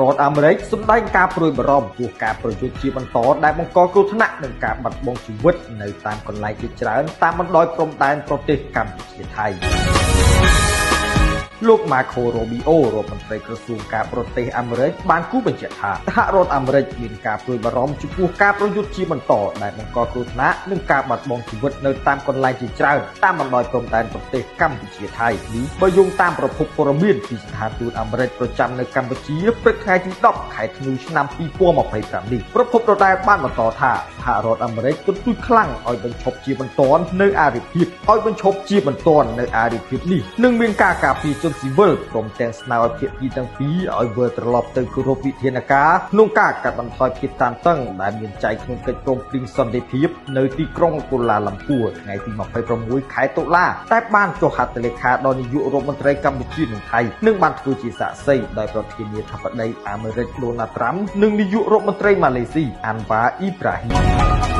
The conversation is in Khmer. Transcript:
រដ្ឋអាមេរិកសម្ដែងការព្រួយបារម្ភពីការប្រយុទ្ធជាបន្តដែលបង្កគ្រោះថ្នាក់នឹងការបាត់បង់ជីវិតនៅតាមកន្លែងជាច្រើនតាមបណ្ដោយព្រំដែនប្រទេសកម្ពុជាថៃលោក Marco Rubio រដ្ឋមន្ត្រីក្រសួងការបរទេសអាមេរិកបានគូបញ្ជាក់ថាសហរដ្ឋអាមេរិកមានការព្រួយបារម្ភចំពោះការប្រយុទ្ធជាបន្តដែលបង្កគ្រោះថ្នាក់និងការបាត់បង់ជីវិតនៅតាមកន្លែងជាច្រើនតាមបណ្ដោយព្រំដែនប្រទេសកម្ពុជាថៃនេះបើយោងតាមប្រភពព័ត៌មានពីស្ថានទូតអាមេរិកប្រចាំនៅកម្ពុជាព្រឹកថ្ងៃទី10ខែធ្នូឆ្នាំ2025នេះប្រភពដដែលបានបន្តថាសហរដ្ឋអាមេរិកទទូចខ្លាំងឲ្យបញ្ឈប់ជាបន្ទាន់នៅអារិភាពនេះនឹងមានការការពារជនស៊ីវិលព្រមទាំងស្នើឲ្យភាគីទាំងពីរឲ្យវិលត្រឡប់ទៅគោរពវិធានការក្នុងការកាត់បន្ថយភាពតានតឹងដែលមានចែងក្នុងកិច្ចព្រមព្រៀងសន្តិភាពនៅទីក្រុងកូឡាឡាំពួរថ្ងៃទី26ខែតុលាតែបានចុះហត្ថលេខាដល់នាយករដ្ឋមន្ត្រីកម្ពុជានិងថៃនិងបានធ្វើជាសាក្សីដោយប្រធានាធិបតីអាមេរិកដូណាល់ត្រាំនិងនាយករដ្ឋមន្ត្រីម៉ាឡេស៊ីអាន់វ៉ាអ៊ីប្រាហ៊ីម